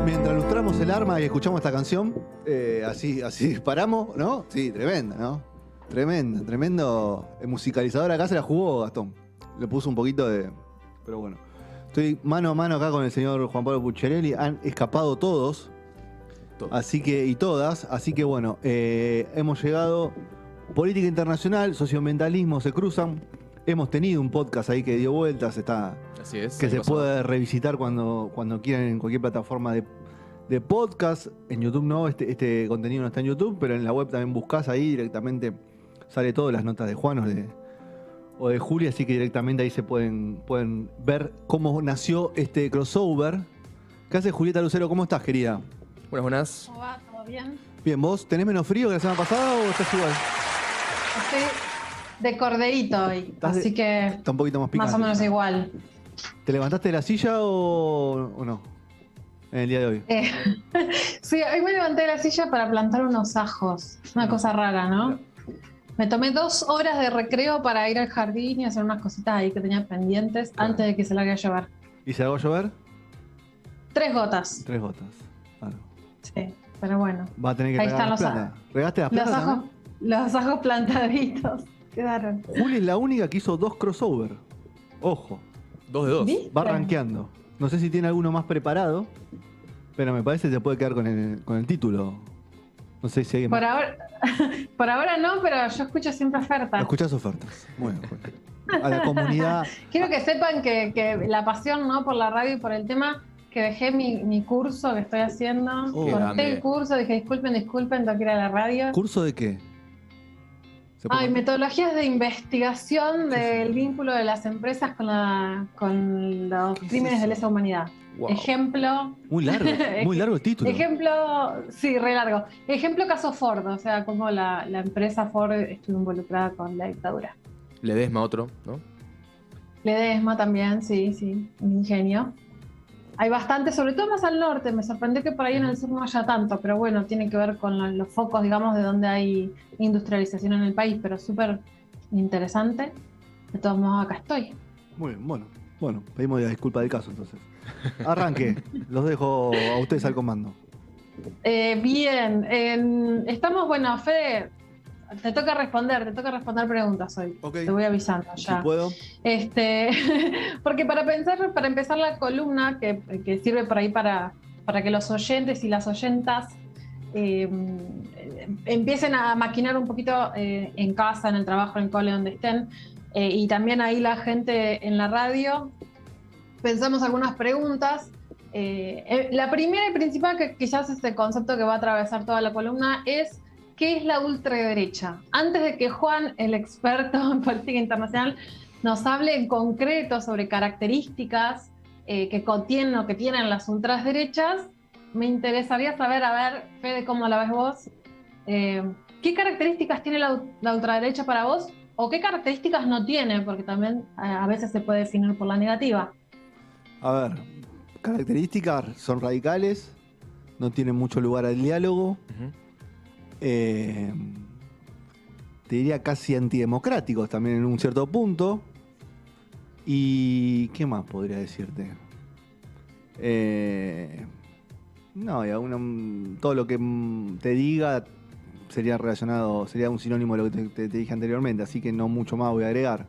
Mientras lustramos el arma y escuchamos esta canción, así paramos, ¿no? Sí, tremenda, ¿no? Tremendo musicalizador. Acá se la jugó Gastón. Le puso un poquito de... Pero bueno. Estoy mano a mano acá con el señor Juan Pablo Pucciarelli. Han escapado todos. Así que bueno, hemos llegado. Política internacional, socioambientalismo se cruzan. Hemos tenido un podcast ahí que dio vueltas, Así es. que se puede revisitar cuando quieran en cualquier plataforma de podcast. En YouTube no, este contenido no está en YouTube, pero en la web también buscás ahí directamente, sale todas las notas de Juan o de Julia, así que directamente ahí se pueden ver cómo nació este crossover. ¿Qué haces, Julieta Lucero? ¿Cómo estás, querida? Buenas. ¿Cómo va? ¿Todo bien? Bien, ¿vos tenés menos frío que la semana pasada o estás igual? Estoy de corderito hoy, así que Está un poquito más picante. más o menos igual. ¿Te levantaste de la silla o no? En el día de hoy. Sí, hoy me levanté de la silla para plantar unos ajos. Una cosa rara, ¿no? Me tomé 2 horas de recreo para ir al jardín y hacer unas cositas ahí que tenía pendientes antes de que se largue a llover. ¿Y se largó a llover? 3 gotas. 3 gotas. Claro. Sí, pero bueno. Va a tener que Ahí regar están las los plantas. ¿Regaste las Los plantas ajos, también? los ajos plantaditos. Quedaron. Juli es la única que hizo 2 crossover. Ojo, 2 de 2. ¿Viste? va rankeando. No sé si tiene alguno más preparado, pero me parece que se puede quedar con el título. No sé si alguien Por más. ahora, por ahora no, pero yo escucho siempre ofertas. Escuchás ofertas. Bueno, Juli. A la comunidad. Quiero que sepan que la pasión, ¿no?, por la radio y por el tema, que dejé mi curso que estoy haciendo. Oh. Corté Grande. el curso, dije disculpen, tengo que ir a la radio. ¿Curso de qué? ¿Se puede Ay, contar? metodologías de investigación ¿Qué es del eso? vínculo de las empresas con los ¿Qué es crímenes de eso? lesa humanidad. Wow. Ejemplo, Muy largo el título. sí, re largo. Ejemplo caso Ford, o sea, cómo la empresa Ford estuvo involucrada con la dictadura. Ledesma otro, ¿no? Ledesma también, sí, un ingenio. Hay bastante, sobre todo más al norte. Me sorprendió que por ahí en el sur no haya tanto, pero bueno, tiene que ver con los focos, digamos, de donde hay industrialización en el país, pero súper interesante. De todos modos, acá estoy. Muy bien, bueno, pedimos la disculpa del caso entonces. Arranque, los dejo a ustedes al comando. Bien, estamos, bueno, Fede, te toca responder preguntas hoy. Ok. Te voy avisando ya. Si puedo. Porque para empezar la columna, que sirve por ahí para que los oyentes y las oyentas empiecen a maquinar un poquito en casa, en el trabajo, en el cole, donde estén, y también ahí la gente en la radio, pensamos algunas preguntas. La primera y principal, que quizás es el concepto que va a atravesar toda la columna, es ¿qué es la ultraderecha? Antes de que Juan, el experto en política internacional, nos hable en concreto sobre características que contienen o que tienen las ultraderechas, me interesaría saber, a ver, Fede, ¿cómo la ves vos? ¿Qué características tiene la ultraderecha para vos? ¿O qué características no tiene? Porque también a veces se puede definir por la negativa. A ver, características son radicales, no tienen mucho lugar al diálogo, Ujú. te diría casi antidemocráticos también en un cierto punto. ¿Y qué más podría decirte? No, todo lo que te diga sería relacionado, sería un sinónimo de lo que te dije anteriormente, así que no mucho más voy a agregar.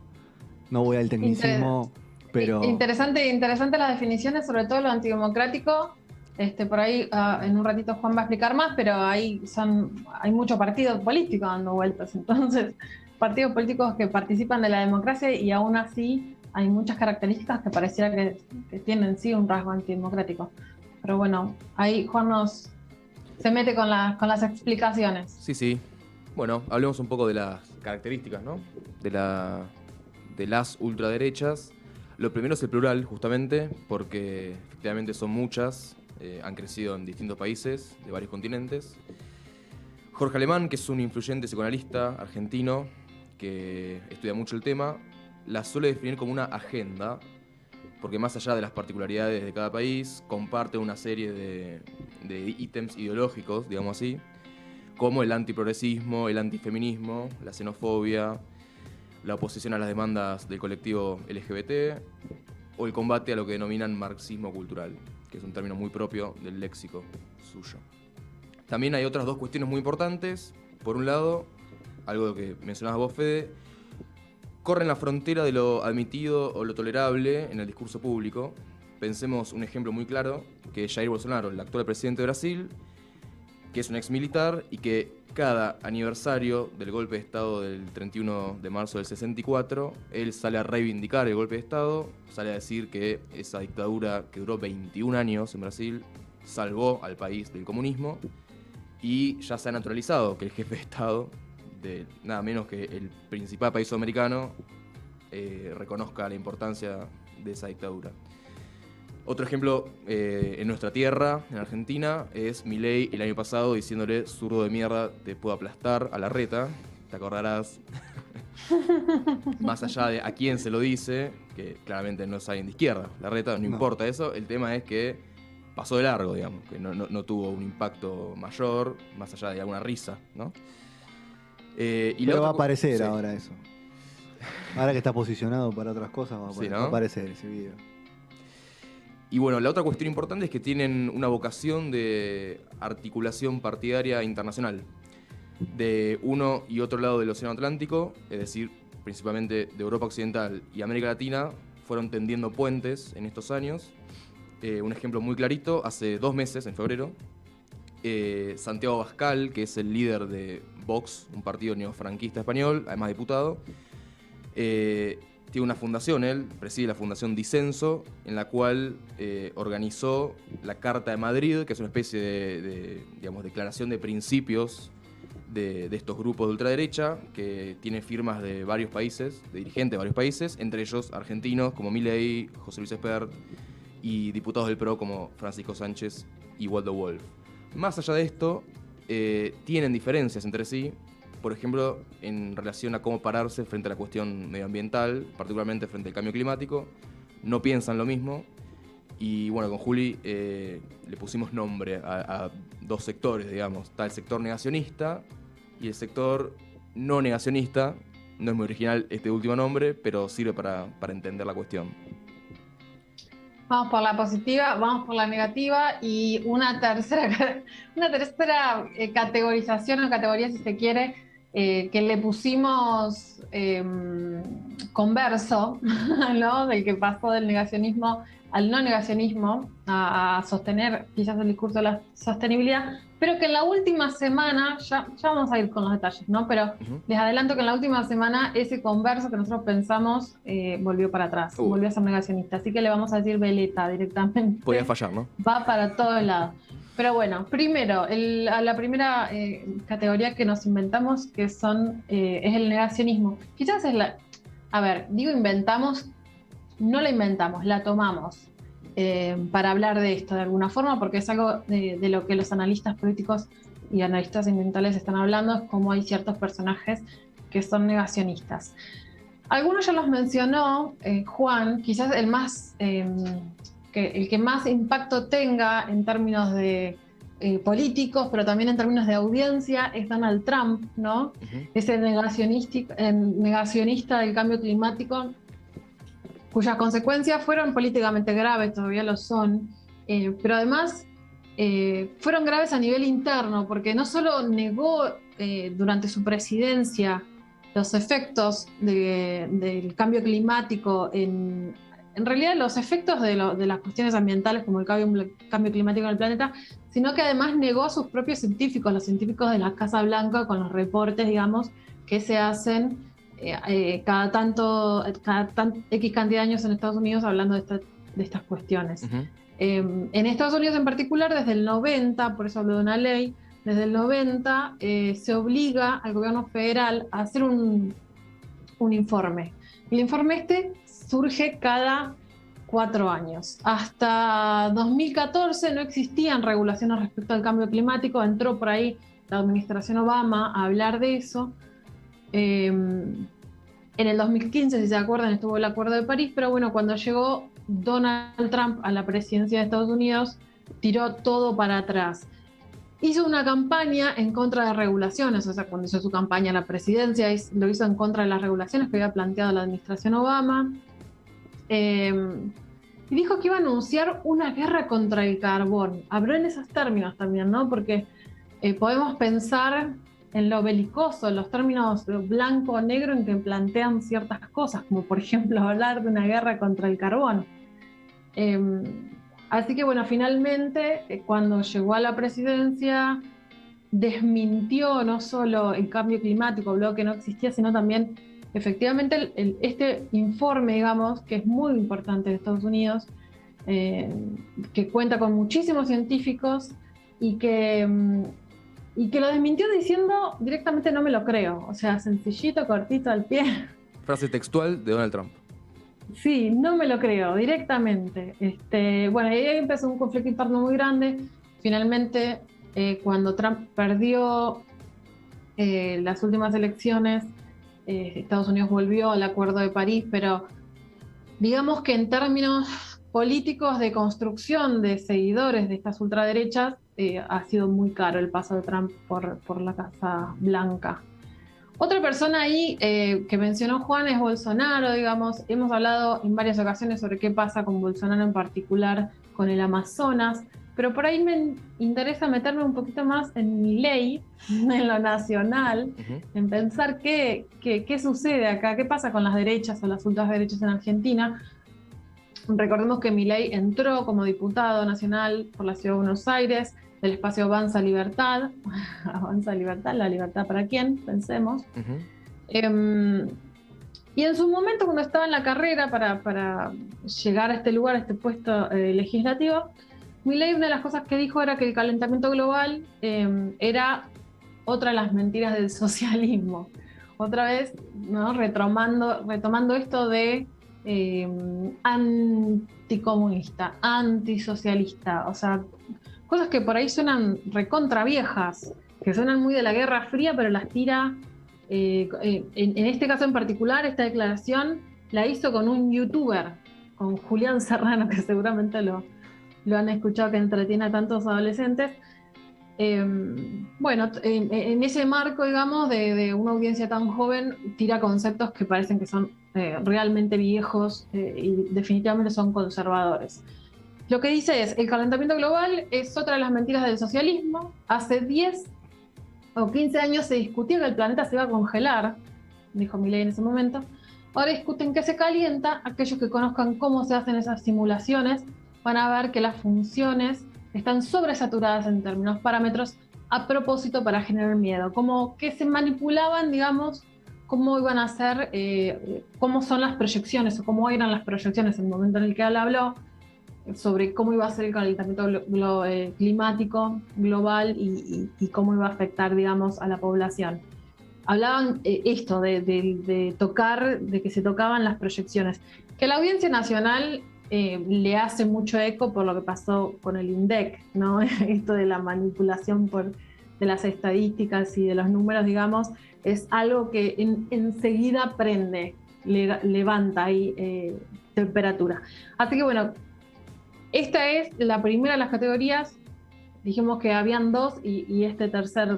No voy al tecnicismo, pero... Interesante las definiciones, sobre todo lo antidemocrático. Por ahí en un ratito Juan va a explicar más, pero hay muchos partidos políticos dando vueltas. Entonces, partidos políticos que participan de la democracia y aún así hay muchas características que pareciera que tienen sí un rasgo antidemocrático. Pero bueno, ahí Juan se mete con las explicaciones. Sí. Bueno, hablemos un poco de las características, ¿no? De las ultraderechas. Lo primero es el plural, justamente, porque efectivamente son muchas, han crecido en distintos países, de varios continentes. Jorge Alemán, que es un influyente psicoanalista argentino, que estudia mucho el tema, la suele definir como una agenda, porque más allá de las particularidades de cada país, comparte una serie de ítems ideológicos, digamos así, como el antiprogresismo, el antifeminismo, la xenofobia, la oposición a las demandas del colectivo LGBT o el combate a lo que denominan marxismo cultural, que es un término muy propio del léxico suyo. También hay otras dos cuestiones muy importantes. Por un lado, algo que mencionabas vos, Fede, corren la frontera de lo admitido o lo tolerable en el discurso público. Pensemos un ejemplo muy claro, que es Jair Bolsonaro, el actual presidente de Brasil, que es un ex militar y que cada aniversario del golpe de Estado del 31 de marzo del 64, él sale a reivindicar el golpe de Estado, sale a decir que esa dictadura que duró 21 años en Brasil salvó al país del comunismo, y ya se ha naturalizado que el jefe de Estado de nada menos que el principal país sudamericano reconozca la importancia de esa dictadura. Otro ejemplo en nuestra tierra, en Argentina, es Milei el año pasado diciéndole: zurdo de mierda, te puedo aplastar a Larreta. Te acordarás. Más allá de a quién se lo dice, que claramente no es alguien de izquierda, Larreta, no importa eso. El tema es que pasó de largo, digamos, que no tuvo un impacto mayor, más allá de alguna risa, ¿no? Pero va a aparecer sí. ahora eso. Ahora que está posicionado para otras cosas, Sí, ¿no? va a aparecer ese video. Y bueno, la otra cuestión importante es que tienen una vocación de articulación partidaria internacional. De uno y otro lado del Océano Atlántico, es decir, principalmente de Europa Occidental y América Latina, fueron tendiendo puentes en estos años. Un ejemplo muy clarito, hace 2 meses, en febrero, Santiago Abascal, que es el líder de Vox, un partido neofranquista español, además diputado, tiene una fundación, él preside la Fundación Disenso, en la cual organizó la Carta de Madrid, que es una especie de digamos, declaración de principios de estos grupos de ultraderecha, que tiene firmas de varios países, de dirigentes de varios países, entre ellos argentinos como Milei, José Luis Espert, y diputados del PRO como Francisco Sánchez y Waldo Wolf. Más allá de esto, tienen diferencias entre sí, por ejemplo, en relación a cómo pararse frente a la cuestión medioambiental, particularmente frente al cambio climático. No piensan lo mismo. Y bueno, con Juli le pusimos nombre a 2 sectores, digamos. Está el sector negacionista y el sector no negacionista. No es muy original este último nombre, pero sirve para entender la cuestión. Vamos por la positiva, vamos por la negativa y una tercera categorización o categoría, si se quiere, que le pusimos converso, ¿no? Del que pasó del negacionismo al no negacionismo, a sostener quizás el discurso de la sostenibilidad, pero que en la última semana, ya vamos a ir con los detalles, ¿no? Pero les adelanto que en la última semana ese converso que nosotros pensamos volvió para atrás, volvió a ser negacionista, así que le vamos a decir veleta directamente. Podía fallar, ¿no? Va para todos lados. Pero bueno, primero, la primera categoría que nos inventamos, que es el negacionismo. Quizás es a ver, digo inventamos, no la inventamos, la tomamos para hablar de esto de alguna forma, porque es algo de lo que los analistas políticos y analistas ambientales están hablando, es cómo hay ciertos personajes que son negacionistas. Algunos ya los mencionó Juan, quizás el que más impacto tenga en términos de políticos, pero también en términos de audiencia, es Donald Trump, ¿no? Ese negacionista del cambio climático, cuyas consecuencias fueron políticamente graves, todavía lo son, pero además fueron graves a nivel interno, porque no solo negó durante su presidencia los efectos del cambio climático en realidad los efectos de las cuestiones ambientales como el cambio climático en el planeta, sino que además negó a sus propios científicos, los científicos de la Casa Blanca, con los reportes, digamos, que se hacen cada X cantidad de años en Estados Unidos hablando de estas cuestiones. En Estados Unidos en particular, desde el 90, por eso hablo de una ley, desde el 90 se obliga al gobierno federal a hacer un informe. El informe surge cada 4 años. Hasta 2014 no existían regulaciones respecto al cambio climático, entró por ahí la administración Obama a hablar de eso. En el 2015, si se acuerdan, estuvo el Acuerdo de París, pero bueno, cuando llegó Donald Trump a la presidencia de Estados Unidos, tiró todo para atrás. hizo una campaña en contra de regulaciones, o sea, cuando hizo su campaña a la presidencia, lo hizo en contra de las regulaciones que había planteado la administración Obama. Y dijo que iba a anunciar una guerra contra el carbón. Habló en esos términos también, ¿no? Porque podemos pensar en lo belicoso, en los términos blanco o negro en que plantean ciertas cosas, como por ejemplo hablar de una guerra contra el carbón. Así que bueno, finalmente, cuando llegó a la presidencia, desmintió no solo el cambio climático, habló que no existía, sino también efectivamente este informe, digamos, que es muy importante en Estados Unidos, que cuenta con muchísimos científicos y que lo desmintió diciendo directamente no me lo creo. O sea, sencillito, cortito, al pie. Frase textual de Donald Trump. Sí, no me lo creo, directamente. Bueno, ahí empezó un conflicto interno muy grande. Finalmente, cuando Trump perdió las últimas elecciones, Estados Unidos volvió al Acuerdo de París, pero digamos que en términos políticos de construcción de seguidores de estas ultraderechas, ha sido muy caro el paso de Trump por la Casa Blanca. Otra persona ahí que mencionó Juan es Bolsonaro, digamos. Hemos hablado en varias ocasiones sobre qué pasa con Bolsonaro en particular con el Amazonas, pero por ahí me interesa meterme un poquito más en Milei, en lo nacional, en pensar qué sucede acá, qué pasa con las derechas o las ultraderechas en Argentina. Recordemos que Milei entró como diputado nacional por la Ciudad de Buenos Aires, del espacio Avanza Libertad. Avanza Libertad, ¿la libertad para quién? Pensemos. Y en su momento, cuando estaba en la carrera para llegar a este lugar, a este puesto legislativo, Milei, una de las cosas que dijo era que el calentamiento global era otra de las mentiras del socialismo. Otra vez, ¿no? retomando esto de anticomunista, antisocialista, o sea, cosas que por ahí suenan recontra viejas, que suenan muy de la Guerra Fría, pero las tira, en este caso en particular, esta declaración la hizo con un youtuber, con Julián Serrano, que seguramente lo han escuchado, que entretiene a tantos adolescentes. Bueno, en ese marco, digamos, de una audiencia tan joven, tira conceptos que parecen que son realmente viejos y definitivamente son conservadores. Lo que dice es, el calentamiento global es otra de las mentiras del socialismo. Hace 10 o 15 años se discutía que el planeta se iba a congelar, dijo Milei en ese momento. Ahora discuten que se calienta. Aquellos que conozcan cómo se hacen esas simulaciones van a ver que las funciones están sobresaturadas en términos parámetros a propósito para generar miedo, como que se manipulaban, digamos, cómo iban a ser, cómo son las proyecciones o cómo eran las proyecciones en el momento en el que él habló sobre cómo iba a ser el calentamiento climático global y cómo iba a afectar, digamos, a la población. Hablaban esto de tocar, de que se tocaban las proyecciones, que la Audiencia Nacional le hace mucho eco por lo que pasó con el INDEC, ¿no? Esto de la manipulación de las estadísticas y de los números, digamos, es algo que enseguida prende, levanta ahí temperatura. Así que bueno, esta es la primera de las categorías. Dijimos que habían dos y esta tercera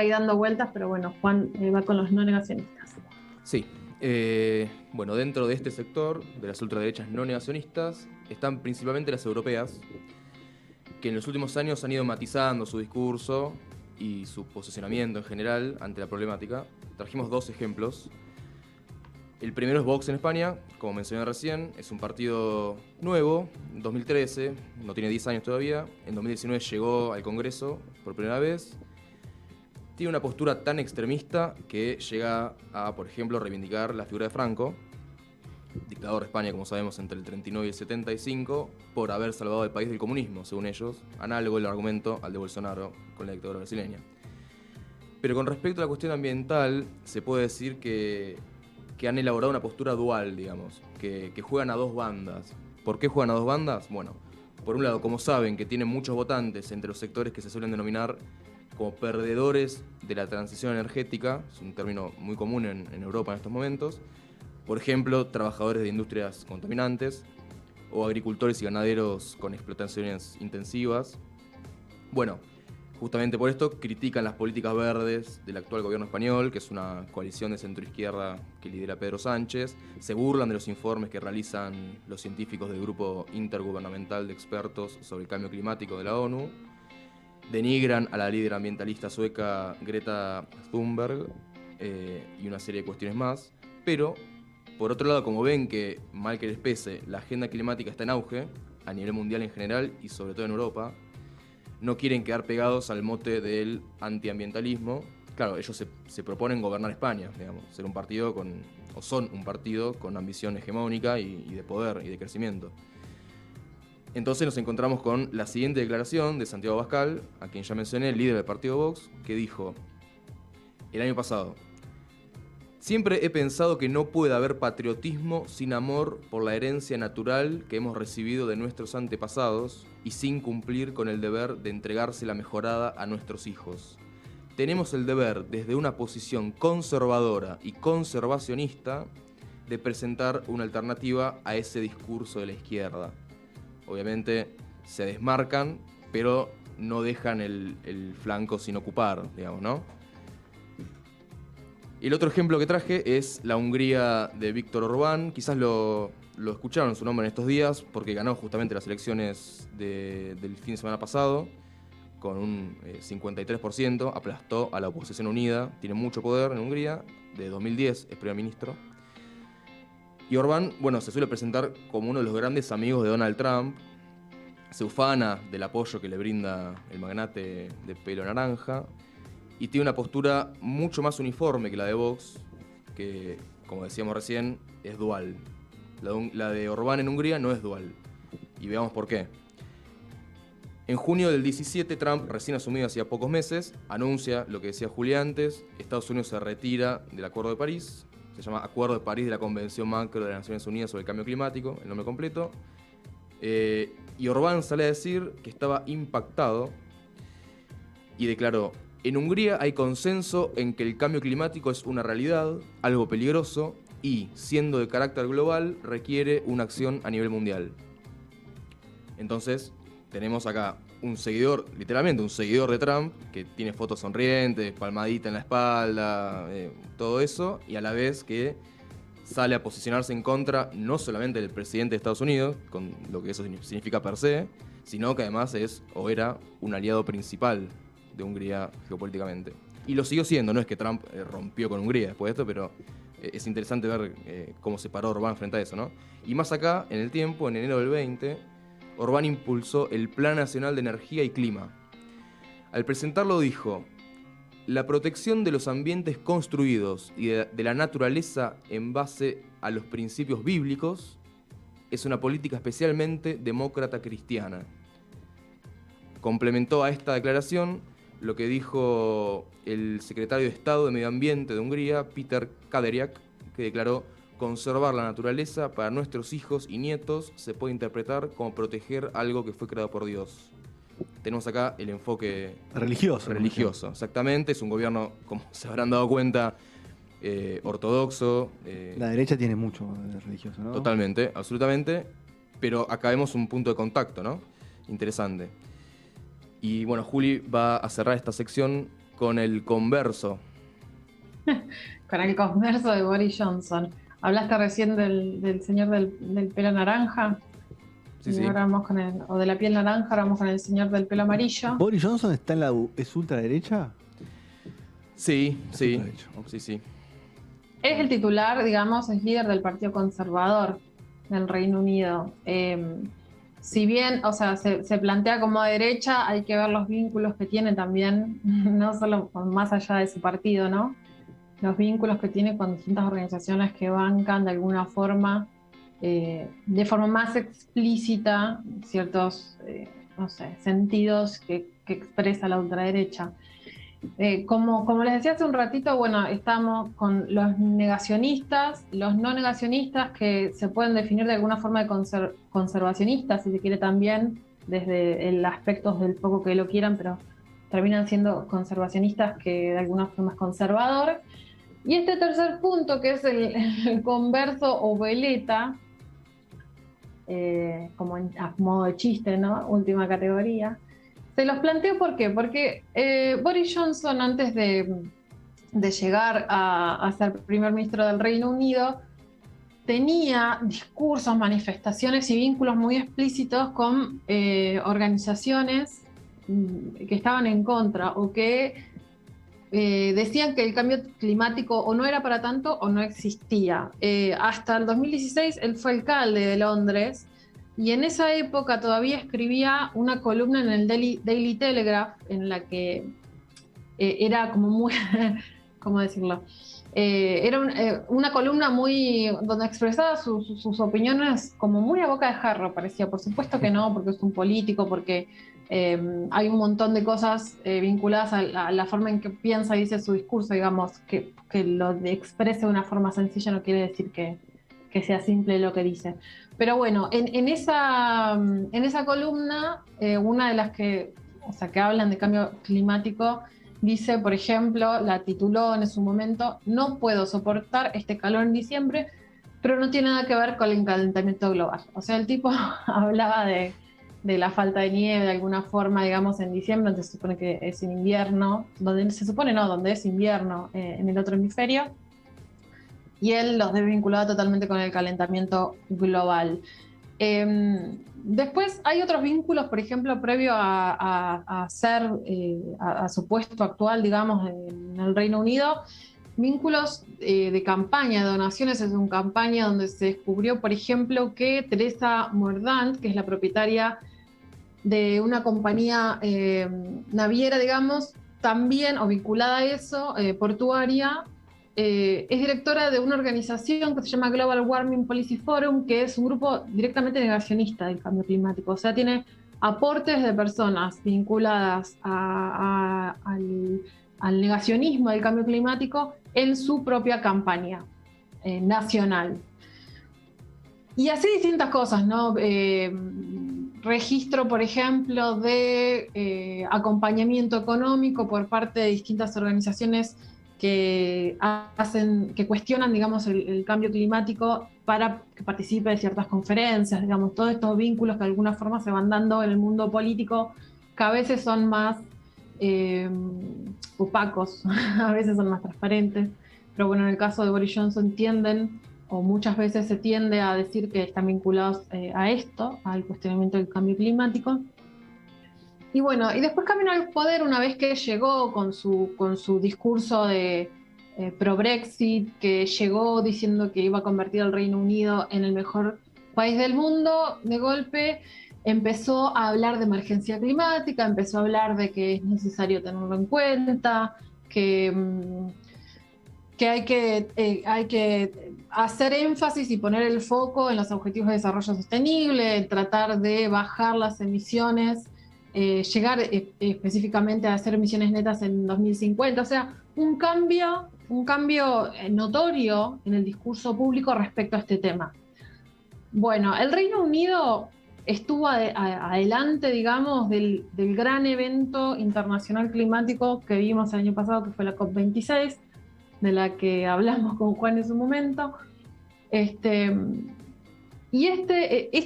ahí dando vueltas, pero bueno, Juan va con los no negacionistas. Sí. Bueno, dentro de este sector, de las ultraderechas no negacionistas, están principalmente las europeas, que en los últimos años han ido matizando su discurso y su posicionamiento en general ante la problemática. Trajimos dos ejemplos. El primero es Vox en España, como mencioné recién, es un partido nuevo, en 2013, no tiene 10 años todavía, en 2019 llegó al Congreso por primera vez. Tiene una postura tan extremista que llega a, por ejemplo, reivindicar la figura de Franco, dictador de España, como sabemos, entre el 39 y el 75, por haber salvado el país del comunismo, según ellos, análogo el argumento al de Bolsonaro con la dictadura brasileña. Pero con respecto a la cuestión ambiental, se puede decir que han elaborado una postura dual, digamos, que juegan a dos bandas. ¿Por qué juegan a dos bandas? Bueno, por un lado, como saben que tienen muchos votantes entre los sectores que se suelen denominar como perdedores de la transición energética, es un término muy común en Europa en estos momentos, por ejemplo, trabajadores de industrias contaminantes o agricultores y ganaderos con explotaciones intensivas. Bueno, justamente por esto critican las políticas verdes del actual gobierno español, que es una coalición de centroizquierda que lidera Pedro Sánchez. Se burlan de los informes que realizan los científicos del Grupo Intergubernamental de Expertos sobre el Cambio Climático de la ONU. Denigran a la líder ambientalista sueca Greta Thunberg y una serie de cuestiones más. Pero, por otro lado, como ven que, mal que les pese, la agenda climática está en auge, a nivel mundial en general y sobre todo en Europa, no quieren quedar pegados al mote del antiambientalismo. Claro, ellos se proponen gobernar España, digamos, ser un partido son un partido con ambición hegemónica y de poder y de crecimiento. Entonces nos encontramos con la siguiente declaración de Santiago Abascal, a quien ya mencioné, el líder del partido Vox, que dijo el año pasado: siempre he pensado que no puede haber patriotismo sin amor por la herencia natural que hemos recibido de nuestros antepasados y sin cumplir con el deber de entregársela mejorada a nuestros hijos. Tenemos el deber, desde una posición conservadora y conservacionista, de presentar una alternativa a ese discurso de la izquierda. Obviamente se desmarcan, pero no dejan el flanco sin ocupar, digamos, ¿no? Y el otro ejemplo que traje es la Hungría de Viktor Orbán. Quizás lo escucharon su nombre en estos días porque ganó justamente las elecciones del fin de semana pasado con un 53%, aplastó a la oposición unida, tiene mucho poder en Hungría, de 2010 es primer ministro. Y Orbán, bueno, se suele presentar como uno de los grandes amigos de Donald Trump, se ufana del apoyo que le brinda el magnate de pelo naranja, y tiene una postura mucho más uniforme que la de Vox, que, como decíamos recién, es dual. La de Orbán en Hungría no es dual. Y veamos por qué. En junio del 17, Trump, recién asumido hacía pocos meses, anuncia lo que decía Julia antes: Estados Unidos se retira del Acuerdo de París. Se llama Acuerdo de París de la Convención Macro de las Naciones Unidas sobre el Cambio Climático, el nombre completo. Y Orbán sale a decir que estaba impactado y declaró: en Hungría hay consenso en que el cambio climático es una realidad, algo peligroso, y, siendo de carácter global, requiere una acción a nivel mundial. Entonces, tenemos acá un seguidor, literalmente un seguidor de Trump, que tiene fotos sonrientes, palmadita en la espalda, todo eso, y a la vez que sale a posicionarse en contra no solamente del presidente de Estados Unidos, con lo que eso significa per se, sino que además es o era un aliado principal de Hungría geopolíticamente. Y lo siguió siendo, no es que Trump rompió con Hungría después de esto, pero es interesante ver cómo se paró Orbán frente a eso, ¿no? Y más acá, en el tiempo, en enero del 20, Orbán impulsó el Plan Nacional de Energía y Clima. Al presentarlo dijo: la protección de los ambientes construidos y de la naturaleza en base a los principios bíblicos es una política especialmente demócrata cristiana. Complementó a esta declaración lo que dijo el secretario de Estado de Medio Ambiente de Hungría, Peter Kaderiak, que declaró: conservar la naturaleza para nuestros hijos y nietos se puede interpretar como proteger algo que fue creado por Dios. Tenemos acá el enfoque religioso, exactamente. Es un gobierno, como se habrán dado cuenta, ortodoxo. La derecha tiene mucho de religioso, ¿no? Totalmente, absolutamente. Pero acá vemos un punto de contacto, ¿no? Interesante. Y bueno, Juli va a cerrar esta sección con el converso. Con el converso de Boris Johnson. Hablaste recién del señor del pelo naranja. Sí, y sí. ahora vamos con o de la piel naranja, ahora vamos con el señor del pelo amarillo. ¿Boris Johnson está es ultraderecha? Sí, sí. Ultraderecha, ok. Sí, sí. Es el titular, digamos, es líder del Partido Conservador del Reino Unido. Si bien, o sea, se plantea como derecha, hay que ver los vínculos que tiene también, no solo más allá de su partido, ¿no? Los vínculos que tiene con distintas organizaciones que bancan de alguna forma, de forma más explícita, ciertos, no sé, sentidos que expresa la ultraderecha. Como les decía hace un ratito, bueno, estamos con los negacionistas, los no negacionistas, que se pueden definir de alguna forma de conservacionistas, si se quiere también, desde el aspecto del poco que lo quieran, pero terminan siendo conservacionistas, que de alguna forma es conservador. Y este tercer punto, que es el converso o veleta, como a modo de chiste, ¿no? Última categoría, Se los planteo ¿por qué? Porque Boris Johnson, antes de llegar a ser primer ministro del Reino Unido, tenía discursos, manifestaciones y vínculos muy explícitos con organizaciones que estaban en contra o que decían que el cambio climático o no era para tanto o no existía. Hasta el 2016 él fue alcalde de Londres y en esa época todavía escribía una columna en el Daily Telegraph en la que era como muy, ¿cómo decirlo? Era una columna muy donde expresaba sus opiniones como muy a boca de jarro, parecía. Por supuesto que no, porque es un político, porque hay un montón de cosas vinculadas a la forma en que piensa y dice su discurso, digamos, que lo exprese de una forma sencilla no quiere decir que sea simple lo que dice. Pero bueno, en esa columna, una de las que hablan de cambio climático, dice, por ejemplo, la tituló en su momento, "No puedo soportar este calor en diciembre, pero no tiene nada que ver con el calentamiento global". O sea, el tipo hablaba de la falta de nieve de alguna forma, digamos, en diciembre, donde se supone que es en invierno, donde es invierno en el otro hemisferio, y él los desvinculaba totalmente con el calentamiento global. Después hay otros vínculos, por ejemplo, previo a su puesto actual, digamos, en el Reino Unido, vínculos de campaña, de donaciones. Es una campaña donde se descubrió, por ejemplo, que Teresa Mordaunt, que es la propietaria de una compañía naviera, digamos, también, o vinculada a eso, portuaria, es directora de una organización que se llama Global Warming Policy Forum, que es un grupo directamente negacionista del cambio climático. O sea, tiene aportes de personas vinculadas al negacionismo del cambio climático en su propia campaña nacional. Y así distintas cosas, ¿no? Registro, por ejemplo, de acompañamiento económico por parte de distintas organizaciones que cuestionan, digamos, el cambio climático para que participe de ciertas conferencias, digamos, todos estos vínculos que de alguna forma se van dando en el mundo político, que a veces son más opacos, a veces son más transparentes, pero bueno, en el caso de Boris Johnson tienden, o muchas veces se tiende a decir que están vinculados a esto, al cuestionamiento del cambio climático. Y bueno, y después caminó al poder una vez que llegó con su discurso de pro-Brexit, que llegó diciendo que iba a convertir al Reino Unido en el mejor país del mundo. De golpe empezó a hablar de emergencia climática, empezó a hablar de que es necesario tenerlo en cuenta, que hay que hacer énfasis y poner el foco en los objetivos de desarrollo sostenible, en tratar de bajar las emisiones, llegar específicamente a hacer emisiones netas en 2050. O sea, un cambio notorio en el discurso público respecto a este tema. Bueno, el Reino Unido estuvo adelante, digamos, del gran evento internacional climático que vimos el año pasado, que fue la COP26, de la que hablamos con Juan en su momento. Y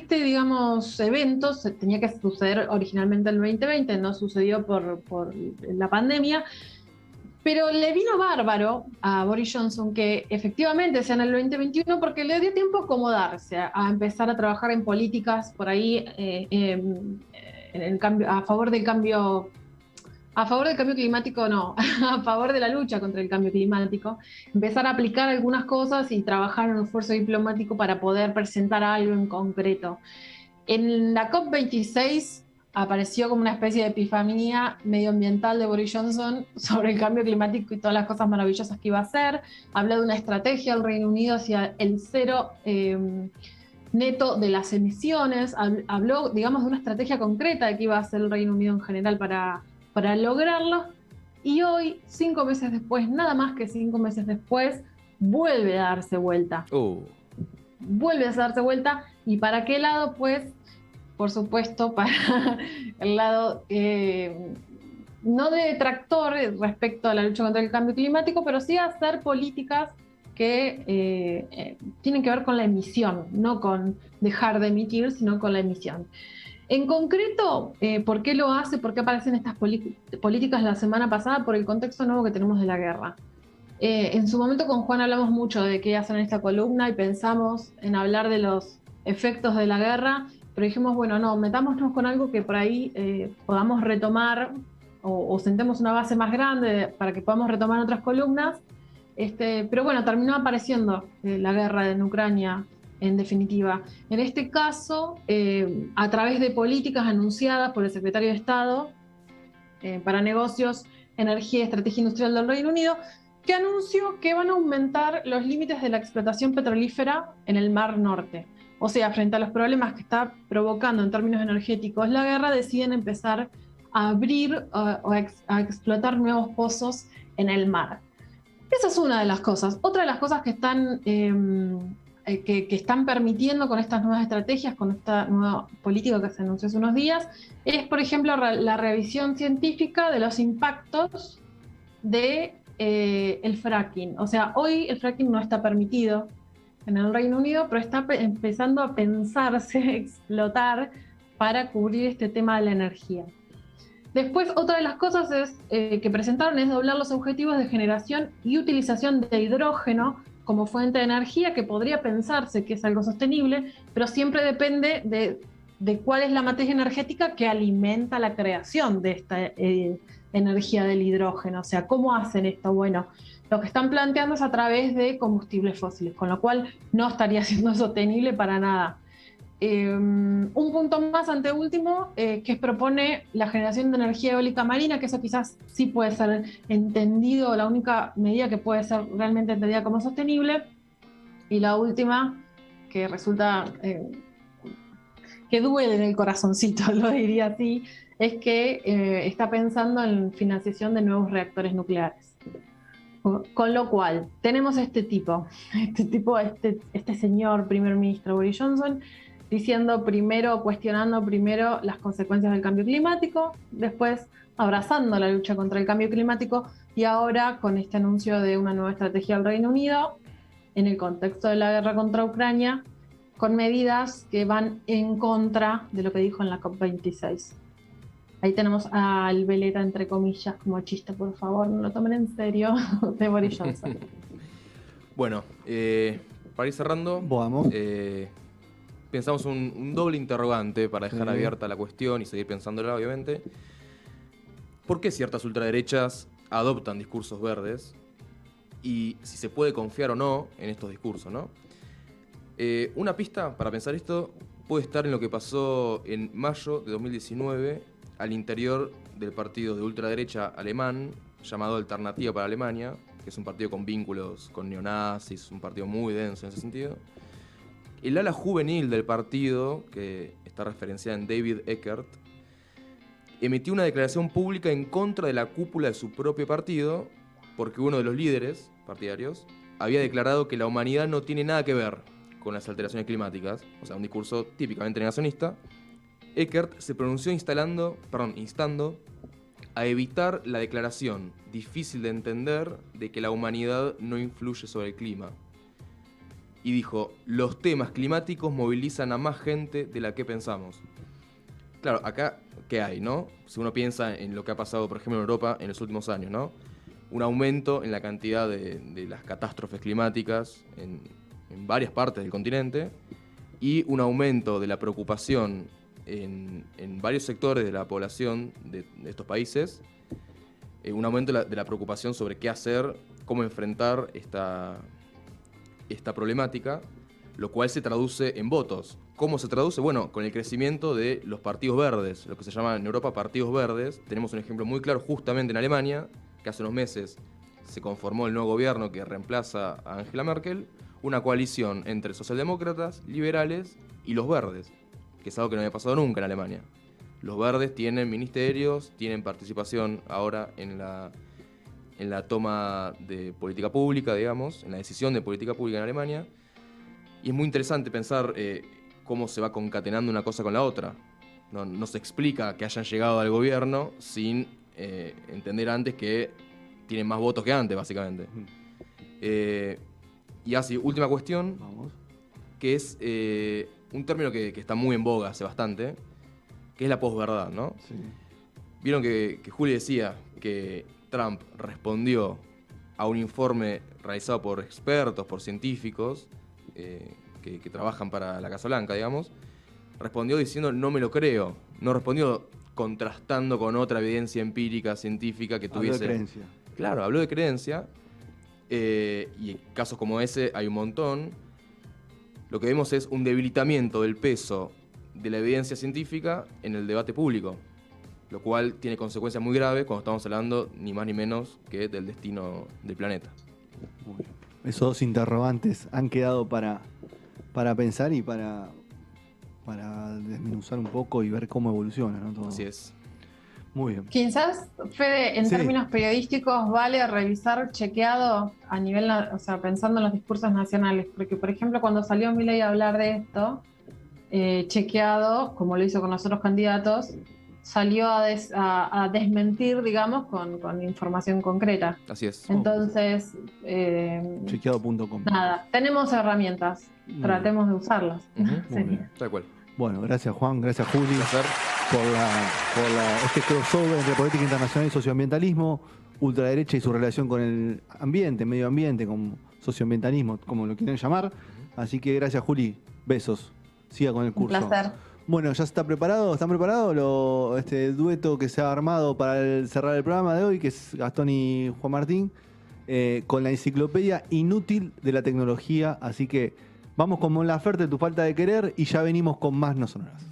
digamos, evento tenía que suceder originalmente en el 2020, no sucedió por la pandemia, pero le vino bárbaro a Boris Johnson que efectivamente sea en el 2021, porque le dio tiempo a acomodarse, a empezar a trabajar en políticas por ahí a favor del cambio climático, no, a favor de la lucha contra el cambio climático, empezar a aplicar algunas cosas y trabajar en un esfuerzo diplomático para poder presentar algo en concreto. En la COP26 apareció como una especie de epifanía medioambiental de Boris Johnson sobre el cambio climático y todas las cosas maravillosas que iba a hacer. Habló de una estrategia del Reino Unido hacia el cero neto de las emisiones. Habló, digamos, de una estrategia concreta de que iba a hacer el Reino Unido en general para lograrlo, y hoy, 5 meses después, nada más que 5 meses después, vuelve a darse vuelta. Vuelve a darse vuelta, ¿y para qué lado? Pues, por supuesto, para el lado no de detractor respecto a la lucha contra el cambio climático, pero sí a hacer políticas que tienen que ver con la emisión, no con dejar de emitir, sino con la emisión. En concreto, ¿por qué lo hace? ¿Por qué aparecen estas políticas la semana pasada? Por el contexto nuevo que tenemos de la guerra. En su momento con Juan hablamos mucho de qué hacer en esta columna y pensamos en hablar de los efectos de la guerra, pero dijimos, bueno, no, metámonos con algo que por ahí podamos retomar o sentemos una base más grande para que podamos retomar otras columnas. Pero bueno, terminó apareciendo la guerra en Ucrania, en definitiva. En este caso, a través de políticas anunciadas por el secretario de Estado para Negocios, Energía y Estrategia Industrial del Reino Unido, que anunció que van a aumentar los límites de la explotación petrolífera en el Mar Norte. O sea, frente a los problemas que está provocando en términos energéticos la guerra, deciden empezar a abrir o a explotar nuevos pozos en el mar. Esa es una de las cosas. Otra de las cosas que están, que están permitiendo con estas nuevas estrategias, con esta nueva política que se anunció hace unos días, es, por ejemplo, la revisión científica de los impactos de el fracking. O sea, hoy el fracking no está permitido en el Reino Unido, pero está empezando a pensarse, explotar para cubrir este tema de la energía. Después, otra de las cosas que presentaron es doblar los objetivos de generación y utilización de hidrógeno como fuente de energía, que podría pensarse que es algo sostenible, pero siempre depende de cuál es la materia energética que alimenta la creación de esta energía del hidrógeno. O sea, ¿cómo hacen esto? Bueno, lo que están planteando es a través de combustibles fósiles, con lo cual no estaría siendo sostenible para nada. Un punto más anteúltimo, que propone la generación de energía eólica marina, que eso quizás sí puede ser entendido, la única medida que puede ser realmente entendida como sostenible. Y la última, que resulta que duele en el corazoncito, lo diría así, es que está pensando en financiación de nuevos reactores nucleares. Con lo cual, tenemos este señor primer ministro Boris Johnson, cuestionando primero las consecuencias del cambio climático, después abrazando la lucha contra el cambio climático y ahora con este anuncio de una nueva estrategia del Reino Unido en el contexto de la guerra contra Ucrania, con medidas que van en contra de lo que dijo en la COP26. Ahí tenemos al veleta, entre comillas, como chiste, por favor, no lo tomen en serio, de Boris Johnson. Bueno, para ir cerrando, Vamos. pensamos un doble interrogante para dejar abierta la cuestión y seguir pensándola, obviamente. ¿Por qué ciertas ultraderechas adoptan discursos verdes? Y si se puede confiar o no en estos discursos, ¿no? Una pista para pensar esto puede estar en lo que pasó en mayo de 2019 al interior del partido de ultraderecha alemán llamado Alternativa para Alemania, que es un partido con vínculos con neonazis, un partido muy denso en ese sentido. El ala juvenil del partido, que está referenciada en David Eckert, emitió una declaración pública en contra de la cúpula de su propio partido, porque uno de los líderes partidarios había declarado que la humanidad no tiene nada que ver con las alteraciones climáticas, o sea, un discurso típicamente negacionista. Eckert se pronunció instando a evitar la declaración difícil de entender de que la humanidad no influye sobre el clima. Y dijo, los temas climáticos movilizan a más gente de la que pensamos. Claro, acá, ¿qué hay, no? Si uno piensa en lo que ha pasado, por ejemplo, en Europa en los últimos años, ¿no? Un aumento en la cantidad de las catástrofes climáticas en varias partes del continente y un aumento de la preocupación en varios sectores de la población de estos países, un aumento de la preocupación sobre qué hacer, cómo enfrentar esta problemática, lo cual se traduce en votos. ¿Cómo se traduce? Bueno, con el crecimiento de los partidos verdes, lo que se llama en Europa partidos verdes. Tenemos un ejemplo muy claro justamente en Alemania, que hace unos meses se conformó el nuevo gobierno que reemplaza a Angela Merkel, una coalición entre socialdemócratas, liberales y los verdes, que es algo que no había pasado nunca en Alemania. Los verdes tienen ministerios, tienen participación ahora en la toma de política pública, digamos, en la decisión de política pública en Alemania. Y es muy interesante pensar cómo se va concatenando una cosa con la otra. No se explica que hayan llegado al gobierno sin entender antes que tienen más votos que antes, básicamente. Y así, última cuestión, que es un término que está muy en boga hace bastante, que es la posverdad, ¿no? Sí. Vieron que Juli decía que Trump respondió a un informe realizado por expertos, por científicos que trabajan para la Casa Blanca, digamos. Respondió diciendo no me lo creo. No respondió contrastando con otra evidencia empírica, científica que tuviese. Habló de creencia. Claro, habló de creencia. Y casos como ese hay un montón. Lo que vemos es un debilitamiento del peso de la evidencia científica en el debate público, lo cual tiene consecuencias muy graves cuando estamos hablando ni más ni menos que del destino del planeta. Muy bien. Esos dos interrogantes han quedado para pensar y para desmenuzar un poco y ver cómo evoluciona, ¿no? Todo. Así es. Muy bien. Quizás, Fede, en Sí. términos periodísticos, vale revisar chequeado a nivel, o sea, pensando en los discursos nacionales, porque, por ejemplo, cuando salió Milei a hablar de esto, chequeado, como lo hizo con los otros candidatos, salió a desmentir, digamos, con información concreta. Así es. Entonces, Chequeado.com. nada, tenemos herramientas, Muy tratemos de usarlas. Ujú. Muy Sería. bien. Tal cual. Bueno, gracias Juan, gracias Juli Un placer. por este crossover entre política internacional y socioambientalismo, ultraderecha y su relación con el ambiente, medio ambiente, con socioambientalismo, como lo quieren llamar. Así que gracias Juli, besos, siga con el Un curso. placer. Bueno, ¿ya está preparado? ¿Están preparados este dueto que se ha armado para cerrar el programa de hoy, que es Gastón y Juan Martín, con la enciclopedia inútil de la tecnología? Así que vamos con Mon Laferte, Tu falta de querer, y ya venimos con más No Sonoras.